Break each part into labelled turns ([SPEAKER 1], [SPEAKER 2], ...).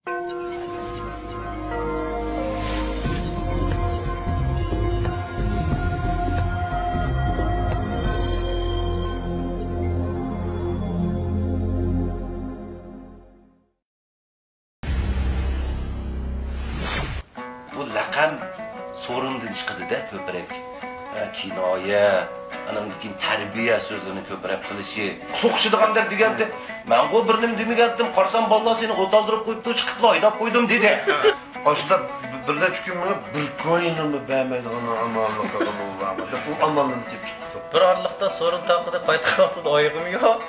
[SPEAKER 1] Bu laqam sorundan chiqadi-da ko'proq. Kinoya, anandikin tarbiya so'zini ko'proq qilishi. So'qishdiganlar deganda, men bu bir nim demagandim, qarsam balla seni o'taldirib qo'yibdi, chiqib haydab qo'ydim dedi.
[SPEAKER 2] Aslında birde çünkü bana bir koyunumu beğenmediğini amalını kadın oldu ama bu amalını tip çıktı.
[SPEAKER 3] Bir aralıkta sorun tapıda qaytib vaqtida oyog'im yo'q.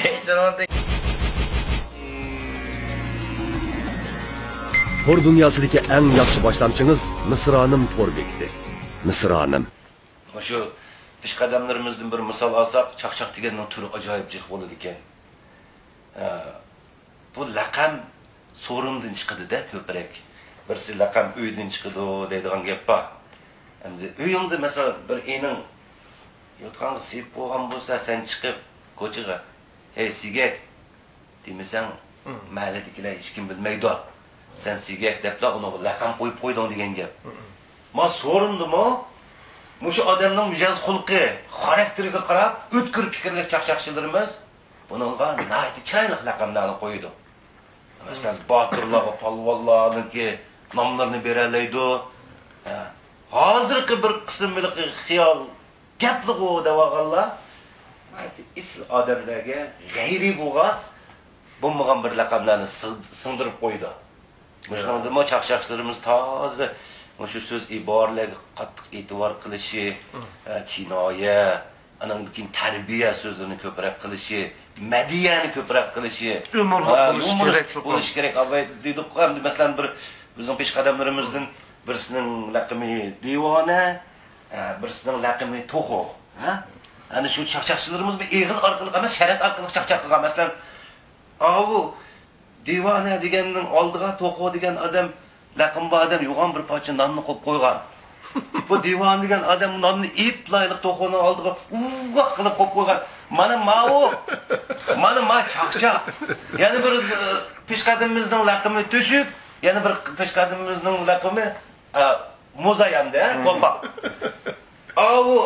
[SPEAKER 3] Kechiranda
[SPEAKER 4] Tor dünyasındaki en yaxshi boshlamchimiz Misronim Tor bekdi. Misronim.
[SPEAKER 1] Shu peshqadamlarimizdan bir misol olsak, chaqchaq deganning turi ajoyib jiq bo'ladi ekan. Bu laqam sorundan chiqadi-da ko'proq. Birsi laqam uydan chiqadi deydigan gap bor. Endi uyingda mesela bir ening yotqanga sep bo'lgan bo'lsa, sen chiqib ko'chaga, "Hey sigak" demasang, mahalladaglar hech kim bilmaydi. Sen sigak debla uni laqam qo'yib qo'yding degan gap. Ma sorundimi? Mushu odamning mijoz xulqi, xarakteriga qarab, o'tkir fikrli chaqchaqchilarimiz buningga nayt chiroyli laqamlarni qo'ydi. Masalan, Boturlar, polvonlarniki nomlarini beralaydi. Hozirgi bir qismlik xiyol gapliq o devaganlar isl odamlarga g'ayri bo'lmagan bir laqamlarni singdirib qo'ydi. Mushundami chaqchaqchilarimiz toza shu so'z iboralarga qattiq e'tibor qilishi, kinoya, anandikin tarbiya so'zini ko'proq qilishi, madiyani ko'proq qilishi, humorist bo'lish kerak. Avval dedik hamda masalan bir bizning peshqadamlarimizdan birisining laqami Devona, birisining laqami To'xo, ana shu chaqchaqchilarimiz bir eg'iz orqali emas, sharat orqali chaqchaq qilgan. Masalan, bu Devona deganning oldiga To'xo degan odam laqim bu odam yo'g'on bir parcha nonni qo'yib qo'ygan. Bu Devon degan odam nonni iplayliq To'xoning oldiga uvoq qilib qo'yib qo'ygan. Mana chaqchaq. Yana bir peshqadimimizning laqimi To'shuk, yana bir peshqadimimizning laqimi Muzayamda, To'paq. Bu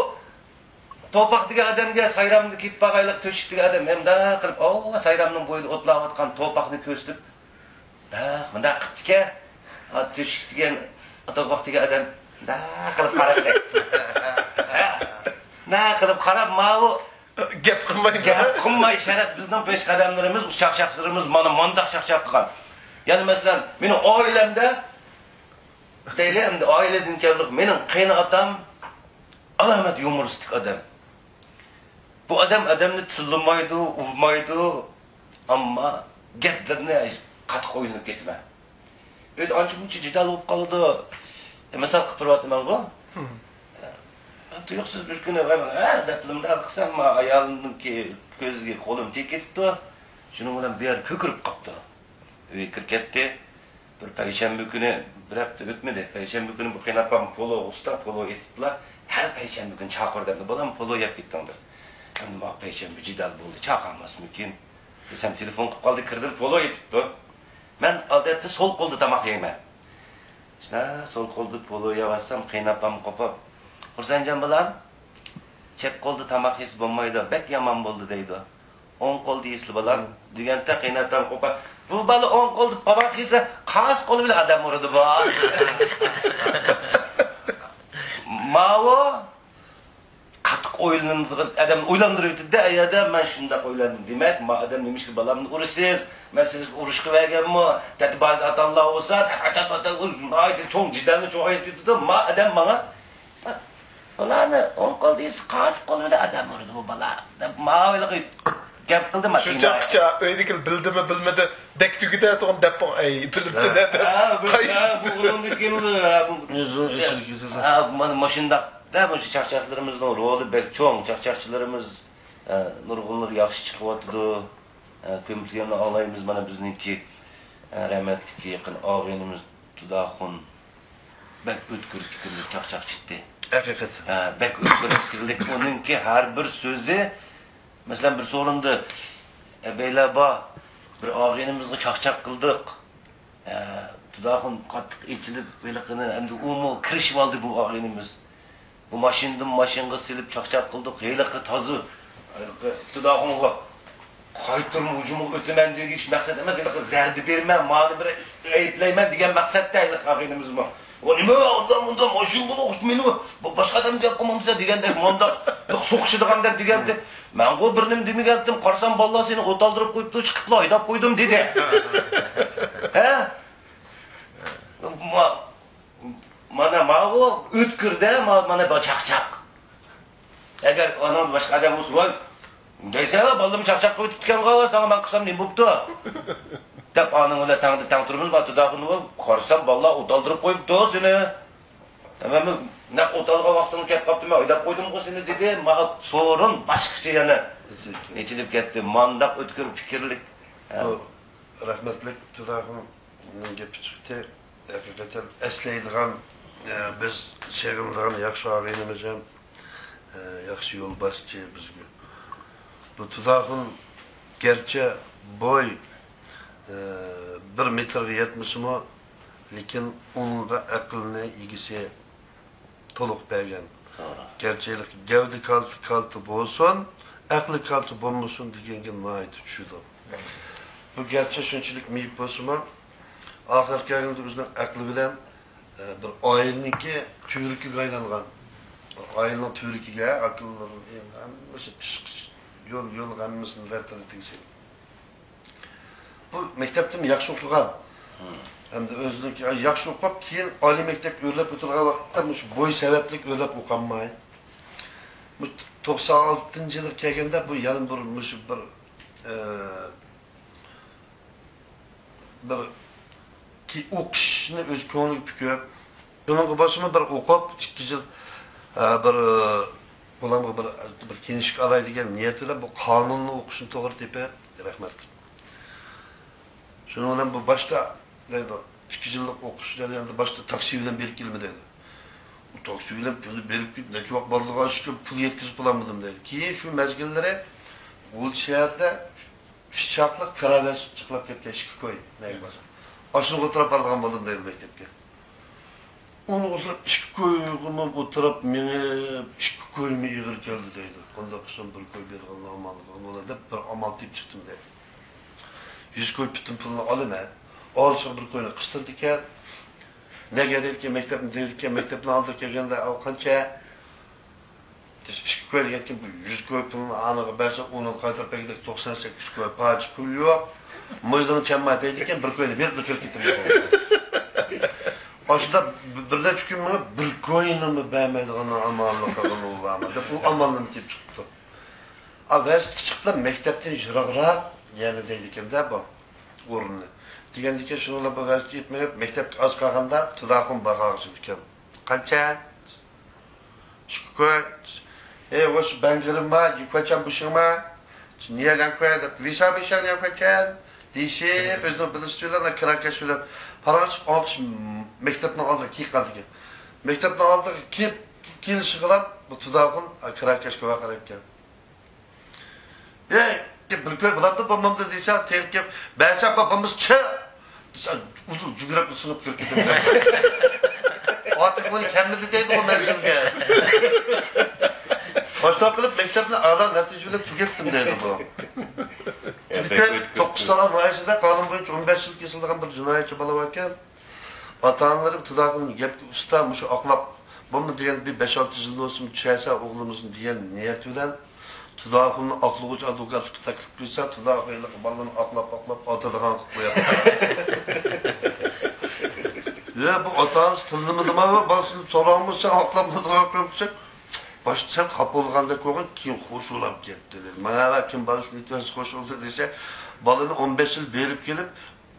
[SPEAKER 1] To'paq degan odamga sayramni ketib bag'ayliq To'shuk degan odam hamda qilib, sayramning bo'yida o'tlayotgan To'paqni ko'rsatib, bunda qiptike To'shuk degan To'paq degan odam qilib qaradi. Qilib qarab, bu
[SPEAKER 2] Gap
[SPEAKER 1] qilmay sharat bizning peshqadamlarimiz, chaqchaqchilarimiz mana mandaq chaqchaq qilgan. Ya'ni masalan, mening oilamda deylemde aileden keldik, mening qaynotam alamat humoristik odam. Bu odamni tillamaydi, uvmaydi, ammo gaplarni qattiq o'ylanib ketma. Endi ancha-muncha jidal bo'lib qoldi. Misol qilib turyapman bu. Tuyuqsiz bir kuni daplimda qilsam, ayolimningki ko'ziga qo'lim tegib ketibdi. Shuning bilan bir yer ko'kirib qoldi. Uyga kirib ketdi. Bir payshanba kuni bir hafta o'tmadi. Payshanba kuni bu qaynopam polo usta polo etibdilar. Har payshanba kuni chaqirdim. Bolam polo yeb ketdi. Endi bu payshanba jidal bo'ldi. Chaqirmasmikin. Desam telefon qilib qoldi, kirdim, polo etibdi. Men odatda sol qo'lda tamoq yeyman. Sol qo'lda polo yeyapsam, qaynopam qopib, "Xursandjon bolam, chap qo'lda tamoq yeysiz bo'lmaydi, bek yomon bo'ldi" deydi. "O'ng qo'lda yeysiz bolam" deganda qaynopam qopib, "Bu bola o'ng qo'lda tamoq yesa, qas qo'li bilan odam uradi bu." Mavo qattiq o'ylanadigan odam o'ylantiribdi-da, ayada men shunda o'ylandim. Demak, men odam nemishki bolamni urasiz, men sizga urush qilganmi? Dedi ba'zi atallar bo'lsa, aytdi, cho'ng jidalni cho'ng aytdi-da, men odam menga "Bolani o'ng qo'lda yesa, qas qo'li bilan odam uradi bu bola" deb ma'voylik gap qildi men.
[SPEAKER 2] Shunchaqcha o'ydiki bildimi bilmadi, dektugida to'g'ri deb bilibdi dedi.
[SPEAKER 1] Bu o'zini keldi. Mana mashinada bu chaqchaqchilarimizning roli bek cho'ng. Chaqchaqchilarimiz nurg'unlar yaxshi chiqyapti. Ko'milganni olaymiz mana bizniki rahmatli yaqin og'inimiz Tudaxun bek o'tkir fikrli chaqchaqchitdi.
[SPEAKER 2] Haqiqat.
[SPEAKER 1] Bek o'tkir fikrli onunki har bir so'zi masalan bir sorunda beylaba bir og'inimizga chaqchaq qildik. Tudağın qattiq içilib, belqini endi umu kirishib oldi bu ağinimiz. Bu maşinga silib çaqçaq qildik, heliqi tozu. Tudağınga qaytırma hujumu ötümen degan hech maqsad emas, heliqi zardi berman, mani bir ayıplayman degan maqsadda heliqi ağinimiz bor. O nima ondan maşin bunu meni boshqa adam gap qilmamsa deganda, monda so'qishadiganlar deganda, men go bir nim demagandim, qarsam balla seni o'taldirib qo'yibdi, chiqib haydab qo'ydim dedi. Ha? Mana ma'u o'tkirda, mana bu chaqchaq. Agar anan boshqa adam bo'lsa, voy, desa, ballam chaqchaq qo'yib tutganga, sana men qilsam nima bo'pti? Deb aning bilan tang turibmiz, batudaqini qarsam balla o'taldirib qo'yibdi seni. Tamam, ne o'talga vaqtini kelib qopdi, men haydab qo'ydim-ku seni dedi. Men so'rin boshqacha yana ichilib ketdi. Mandaq o'tkir fikrlik.
[SPEAKER 2] Rahmetlik Tudağ'ın gepi çıktı. Hakikaten eslaydigan biz sevimliğin yaxşı ağaynımız hem yaxşı yol basçı bizge. Bu Tudağ'ın gerçi boy 1 metre 70 mi, lekin onun da aklına ilgisi toluk bergen. Gerçelik gevdi kaltı bolsun, aklı kaltı bolmasın degenge nayet düşüdü. Bu gerçek şunçilik miyip bolsun, ahir gelgende bizden aklı bilen bir ayılınki tüyürükü aylangan. Ayılın tüyürüküge akılların yol gammasını vertirdiyse. Bu mektepte mi yaxşı okugan? Hem de özlük yaxşı okup keyin Ali mektep öğrenip o'tirgan vaqtda boy sebeplik öğrenip oqanmay. Bu 96-yıl kelganda bu yana bir ki o'qishni o'z ko'ngli pukib, bunun başıma bir o'qib, 2 yil bir kenişlik alay degan niyat bilan bu qonunni o'qishni to'g'ri tepa rahmatli. Şunun bilan bu başta neydi? 2 yıllık okuş jarayonida başta taksi bilan berib kelma dedi. Bu taksi bilan pulni berib kelib, necha vaqt borligiga aşkı pul yetkazib qo'yamadim dedi. Keyin shu mezgillari bu shaharda shaqliq karaves chiqlab ketgan ishga qo'y, nega bo'lsa. Aşını o'tirib borgan bo'ldim dedi maktabga. Onu o'tirib ishga qo'yg'imi o'tirib meni ishga qo'ymay ig'ir keldi dedi. Qanday qilsam bir qo'y bergan amalga deb bir amal tep chiqdim dedi. 100 koy bütün pulunu alıma, alışık bir koyunu kıstırdıkken, ne gelirken mektepten değilken, mektepten aldıkken gende al kança, işki koy gelirken bu 100 koy pulunu anıga verse, onun kaytar pekideki 98 koy pahacı pul yok, mıydığını çemma değilken bir koyunu bir kırk getirmek oldu. Aslında birden çünkü bana bir koyunu mu beğenmediğini amalını kalın oldu ama, bu amalını tip çıktı. Verse çıktı mektepten jırağıra, yani deydikim de bu orunu. Degendike şununla bu vəzit etmeyip, mektep az qalğanda Tudağın baxağıcı dikem. Kança? Çıkı hoş ben kırılma, yıkvaçam buşuma. Niye lan koyadı? Visa bişan yapacağım. Deyişip, özünü biliştiriyorlar, kırarken söyleyip. Paranı çık, alış mektepten aldık, ki kaldı ki. Mektepten aldık, ki çıkılan bu Tudağın kırarken şöyle kararken. Bir köy bulandı babamda diyse, tehlikeli, ben sen babamız çı! Diyse, uzun cügürek ısınıp kırk gidim. Artık bunu kendisi deydi o mevzulge. Başta kılıp mektebine ağlar neticeyle tükettim deydi bu. Çünkü Tokuştalan Mayısı'da kanun boyunca 15 yıl kesildiğin bir cinayetçi balı varken, ata-analarım Tudağ'ın gepki ustamış, aklap, bunu diyen bir 5-6 yıl olsun düşerse oğlumuzun diyen niyetiyle, Tudağ'ın aklı uç advokatlık taklif kıysa, Tudağ'ın balını aklap atadığın koyar. Ya bu atanız tılnımıdım ama balısını sorağımızsa aklapmadığın koyarsak, başta sen kapı olğanda koyun, kim hoş olap gitti dedi. Bana kim balısını itmesi hoş olsa dese, balını 15 yıl berip gelip,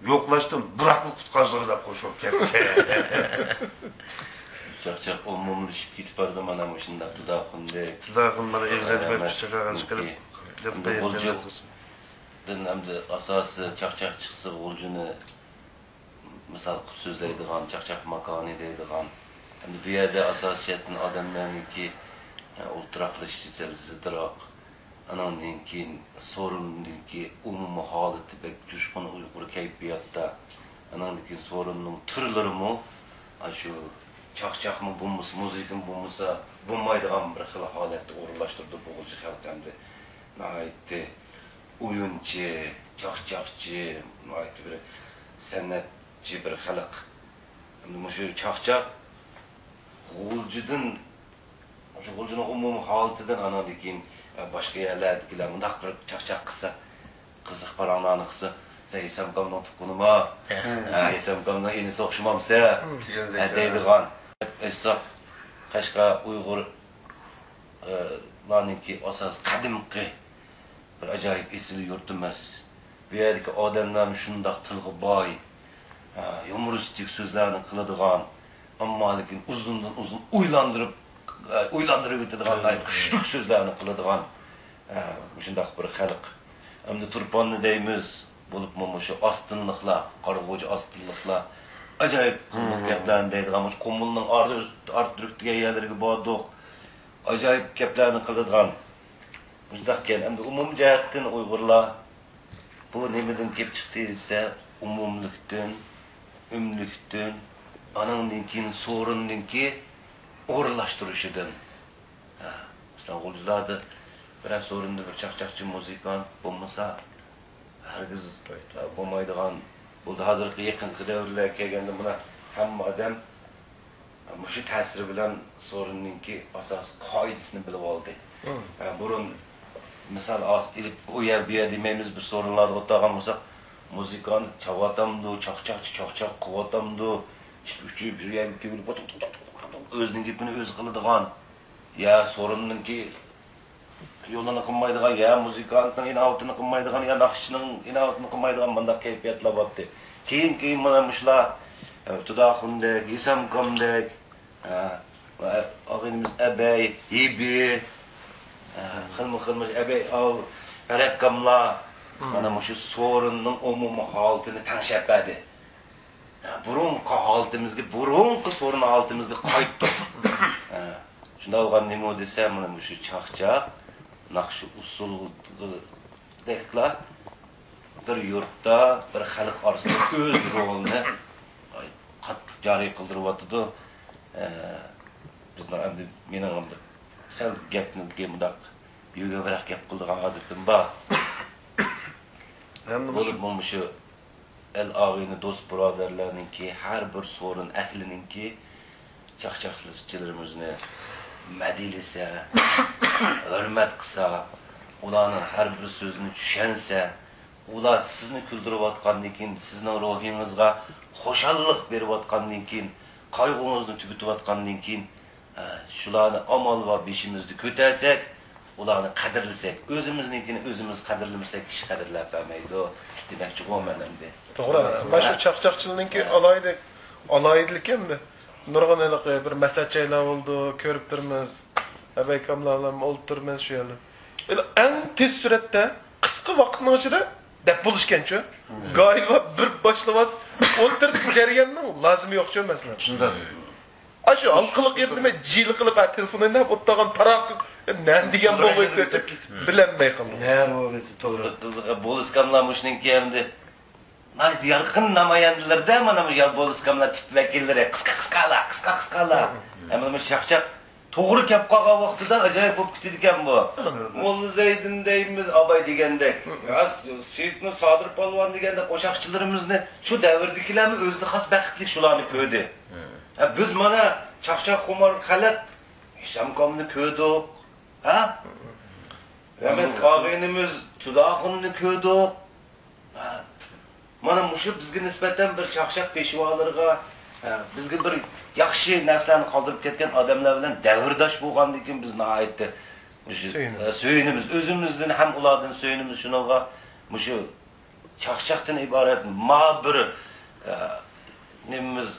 [SPEAKER 2] yoklaştım, bıraklı kutkazları da hoş olup gitti.
[SPEAKER 1] Çaq olmamışıp gitip vardı mana muşunda Tudağın de.
[SPEAKER 2] Tudağın bana egzat verip çıkaran çıkarıp
[SPEAKER 1] bu olcu emdi asası çaq çıksa olcunu misal qilib so'zlaydigan chaqchaq makoni deydigan endi bu yerda asosiyatin odamlarniki o'ltiraqlashishi zidroq anandan keyin sorundan keyin umumiy holati bek jo'shqin uyg'ur kayfiyatda anandaki sorunun türleri mi? Şu çakçak mı bulmuş, müzik mi bulmuşsa bulmaydıgan bir xil holatda o'rinlashtirdi bo'g'ilchi xalq hamda nihoyatda o'yinchi, chaqchaqchi, nihoyatda bir san'atchi bir xalq. Hamda shu chaqchaq g'uljidan o'sha g'uljini umumiy holatidan anandaki boshqa yerlardagilar bundaq bir chaqchaq qilsa, qiziq paranglarni qilsa, sen Esamkamning tuqqunimi? Esamkamning inisi o'xshamamsa, deydigan. Esaq Qashqa Uyg'ur larninki asos qadimgi bir ajoyib esil yurt emas. Bu yerdagi odamlar shundoq tilga boy, humoristik so'zlarni qiladigan, ammo lekin uzundan uzun o'ylantirib o'tadigan kuchli so'zlarni qiladigan shundoq bir xalq. Hamda turponni deymiz, bo'libmi shu ostinliqlar, qarag'o'ji ostinliqlar ajoyib qiziq gaplarni deydigan, qo'mulning orttiriktiga yerlariga bordik, ajoyib gaplarni qiladigan. Shundoq ekan, hamda umum jihatdan Uyg'urlar bu nimadan kelib chiqdi desa, umumlikdan, umlikdan, anandan keyin so'rindanki o'rinlashtirishidan. G'uljilarda bir so'rinda bir chaqchaqchi muzikant bo'lmasa, hargiz bo'lmaydigan bo'ldi. Hozirgi yaqinqi davrlarga kelganda buni hamma odam shu ta'siri bilan so'rinninki asosiy qoidasini bilib oldi. Burun misol ilib u yer bu yer demaymiz, bir so'rinlarda o'tirgan bo'lsak, muzikani chavatamdu, chaqchaqchi chaqchaq qilatamdu, uchi bir yerga kelib o'zining gapini o'zi qiladigan, ya so'rinninki yo'lini qilmaydigan, ya muzikantning inovatini qilmaydigan, ya naqshchining inovatini qilmaydigan bunday kayfiyatlar bordi. Keyin mana shular Tudaxundek, Esamkamdek, og'inimiz Abay, Ibi, xilma-xilma Abay, Arakkamlar mana shu so'rinning umumiy holatini tanishadi. Burunqi holatimizga, burunqi so'rin holatimizga qaytdik. Shunda bo'lgan nima desa, mana shu chaqchaq naqshi usuldeklar bir yurtda bir xalq orasida o'z rolini qattiq joriy qildiryapti. Bizlar endi mening ham sal gapni bundaq yo'g'aroq gap qildigan odatim bor. Bo'lib shu el og'ini do'st birodarlarninki, har bir so'rin ahlininki chaqchaqchilarimizni madilisa, hurmat qilsa, ularning har bir so'zini tushunsa, ular sizni kuldirayotgandan keyin, sizning ruhingizga xo'shallik berayotgandan keyin, qayg'ungizni tugitayotgandan keyin, shularni amal va beshimizni ko'tarsak, ularni qadrlasak, o'zimiznikini o'zimiz qadrlamasak, kishi qadrlab bermaydi. Demakchi bo'lman endi.
[SPEAKER 5] To'g'ri. Mana shu chaqchaqchilikningki alayidlik hamda nurg'unlik bir masajlar bo'ldi, ko'rib turmiz. Abaykamlarlar o'ltirmiz shu yerda. Eng tez suratda qisqa vaqtning ichida deb bo'lishgancha, g'oyib bir boshlavas o'ltirib jarayonning lozimi yo'qchu masalan.
[SPEAKER 2] Shunday.
[SPEAKER 5] Shu alqiliq yerda jil qilib telefonda o'tgan taroq nima degan bo'lib ketib bilinmay qoldi.
[SPEAKER 2] To'g'ri.
[SPEAKER 1] Bo'liskamlar mushningki hamda yarqin namoyandalarda mana bu bo'liskamlar tip vakillari qisqa-qisqalar. Mana chaqchaq to'g'ri gap qolgan vaqtida ajoyib bo'lib ketdi ekan bu. Molla Zaydin deymiz, Abay degandek, Seyitni Sodir polvon deganda qo'shoqchilarimizni shu davrdagilarni o'zini xos baxtli shularni ko'rdi. Biz mana chaqchaq xumor xalq Esamkamni ko'rdik. Rahmat og'inimiz Tudaxunni ko'rdik. Mana shu bizga nisbatan bir chaqchaq peshvolarga bizga bir yaxshi narsalarni qoldirib ketgan odamlar bilan davrdosh bo'lgandan keyin biz nihoyatda suyunimiz, o'zimizdan ham ulardan suyunimiz. Shunaqa shu chaqchaqdan iborat bir nimamiz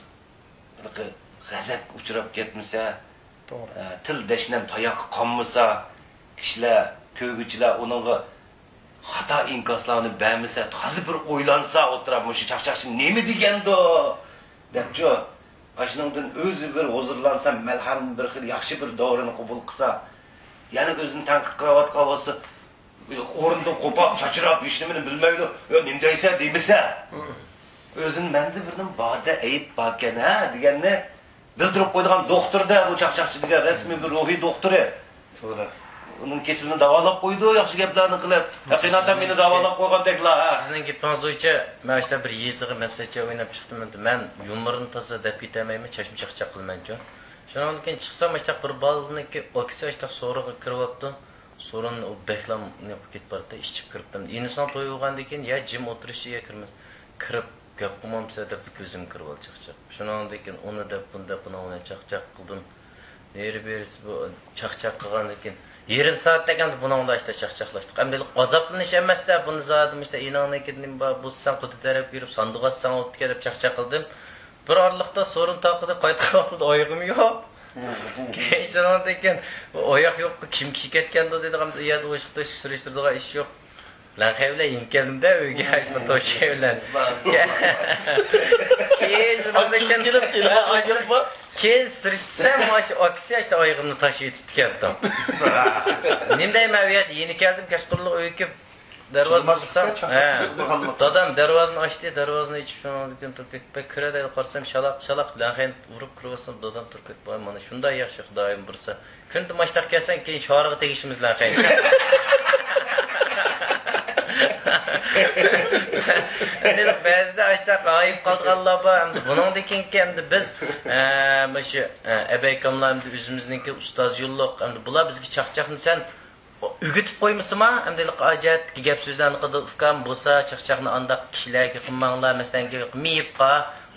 [SPEAKER 1] g'azab uchrab ketmasa, til dashnam tayoq qonmasa, kishilar, ko'g'ichilar uningga xato inkoslarni bermasa, to'g'ri bir o'ylansa, o'tirib shu chaqchaqchi nima degandi debchi, ashundan o'zi bir huzurlansa, malham bir xil yaxshi bir davrini qabul qilsa, yana o'zini tanqid qilayotgan bo'lsa, o'rindan qo'pab, chachirab, hech nimani bilmaydi, yo nima deysa demasa. Özün mende birinin bada ayıp bakken ha deganni bildirib qo'ydigan doktorda bu chaqchaqchi degan rasmiy bir ruhiy doktori.
[SPEAKER 2] To'g'ri.
[SPEAKER 1] Uning kesilini davolab qo'ydi, yaxshi gaplarni qilib. Haqiqatan meni davolab qo'ygandeklar ha.
[SPEAKER 3] Sizning gapingiz bo'yicha men ishda bir yezig'i maslahatcha o'ynab chiqdim. Men yumorni toza deb ketamayman, chashim chaqchaq qilmayman-ku. Shundan keyin chiqsam ishda bir baliniki oksa ishda so'rig'i kiryapti. So'rin u behlam ne ketib bordi, ichib kiribdim. Inson to'yilgandan keyin ya jim o'tirishiga kirmas. Kirib gap qilmamsa deb ko'zim kirib ol chaqchaq. Shundan keyin uni deb buni chaqchaq qildim. Neri berisi bu chaqchaq qilgandan keyin yarım saat degan buningda işte chaqchaqlashdik. Endi azoblanish emasda buni zodim işte inonnikining bu san quti taraf yurib sanduq san o'tga deb chaqchaq qildim. Bir orliqda so'rin taqida qaytib vaqtida oyog'im yo'q. Keyin degan oyoq yo'q kim ketganda dedi hamda yerda o'shqda surishtirdigan ish yo'q. Lan xevle inkelimde uyga aytma to'shaylar. Keyin degan keyin sirtsam maşı aksiya işte oyog'imni tashib yetib keldim. Nimdayman u yerda yeni keldim kashqurlik uyga darvozani ochsam, dadam darvozani ochdi, darvozani ichib shundan turkak kiradi qarsam shalaq bilan xayn urib kiribsam dadam turkak boy mana shunday yaxshi xudoyim birsa. Kunda mashtaq kelsan keyin shoriga tegishimiz bilan xayn. Endi ba'zida ashta g'oyib qolganlar bor. Endi buningdan keyin biz mana shu abaykamlar endi o'zimizningki ustoz yo'lliq. Endi bular bizga chaqchaqni sen o'gitib qo'ymasizmi? Endi hojat gap so'zlarni qilib ufkam bo'lsa chaqchaqni andaq kishilarga qilmanglar, masalan miyibqa,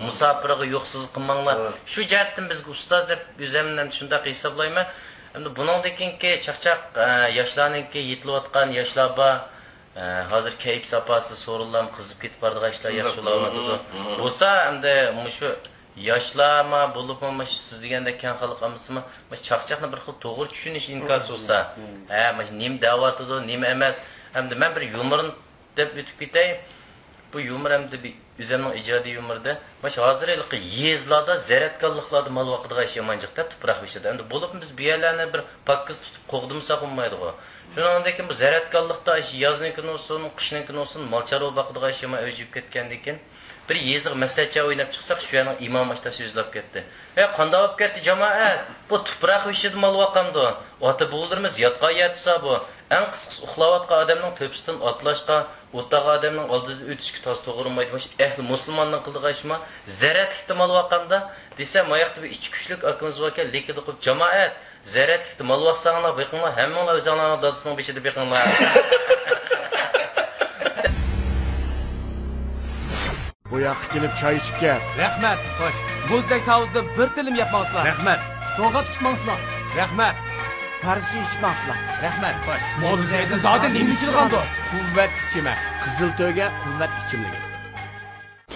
[SPEAKER 3] musofirga yo'qsiz qilmanglar. Shu jihatdan bizga ustoz deb o'zimdan shunday hisoblayman. Endi buningdan keyin chaqchaq yoshlarningki yetilayotgan yoshlar bor. Hazır keyif sapası sorulam kızıp gitip bardığı işler yaşılamadı. Olsa hem de şu yaşlama bulup ama siz degende kan xalq amısımı çaqçaqni bir xil to'g'ri tushunish imkos olsa, nim da'vatidir, nim emas. Hem de men bir yumorni deb o'tib ketay. Bu yumor hem de bir o'zimning ijodiy yumorda, hozir yezlarda zaratkorliklarda mal vaqtiga yomонchiqda tuproq ishida. Endi bo'lib biz bu yerlarni bir pakkiz tutib qo'g'dimsa bo'lmaydi-ku. Shundan keyin bu zaratkorlikda yoznikin olsun, qishnikin olsun, malcharo baqdiga ishima o'jib ketgandan keyin bir yeziq maslahatcha o'ynab chiqsak, shu yana imom ashta so'zlab ketdi. Qanday bo'lib ketdi jamoat? Bu tuproq ishida mal vaqamdi. Ota bo'g'ildirmiz yotqa yatsa bu. Eng qisqasi uxlayotgan odamning to'pisidan otlashqa, o'taga odamning oldida o'tishga to'g'ri to'g'rimaydi. Ahli musulmonning qildigan ishma zaratlikda mal vaqamda desa, moyoqda bir ichki kuchlik akimiz vokan, lekin qilib jamoat zaratlikda mal vaqsanglar, beqinglar, hammanglar o'zinglarning dadasining beshida beqinglar.
[SPEAKER 4] Bu yoqqa kelib choy ichib kel.
[SPEAKER 6] Rahmat, xo'sh. Bo'zdek tavuzda bir tilim yapmangsizlar.
[SPEAKER 4] Rahmat.
[SPEAKER 6] To'g'ab chiqmangsizlar. Rahmat.
[SPEAKER 4] Parisi ichmangsizlar.
[SPEAKER 6] Rahmat, xo'sh. Mo'zayda zodi nima ichilgandi?
[SPEAKER 4] Quvvat ichimi. Qizil to'yga quvvat ichimligi.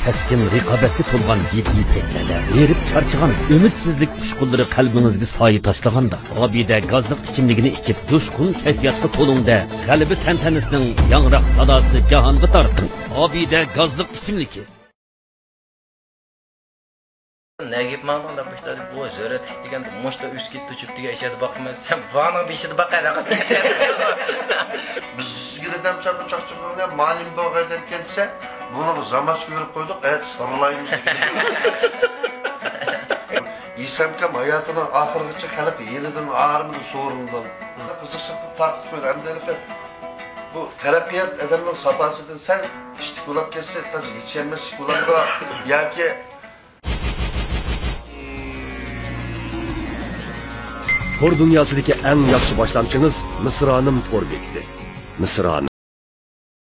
[SPEAKER 7] Keskin raqobatga to'lgan jiddiy paytlarda erib charchagan ümidsizlik tushqunlari qalbingizga soyi tashlaganda Obida gazliq ichimligini ichib jo'shqin kayfiyatga to'lingda g'alaba tantanasining yangroq sadosini jahonga torting. Obida gazliq ichimligi.
[SPEAKER 3] Nagib ma'noda başladı bu zaratlik deganda moshda üskit tuchib degan ishadi boqmay sen vana beshida baqada.
[SPEAKER 2] Bizga demsa bu chaqchaqlarga ma'lum bo'lgan deb kelsa, buni zamoch ko'rib qo'ydik, sirlaymiz. Yisamkam hayotining oxirigacha qilib yenidan og'rimni so'rindan. Qiziqib taqib qo'ydi. Hamdalika bu terapiya odamning safosidan sen ishtik bo'lib kelsa, taz yetishmas bo'ladi yoki
[SPEAKER 4] Tor dunyosidagi eng yaxshi boshlamchimiz Misronim To'rbekdi. Misronim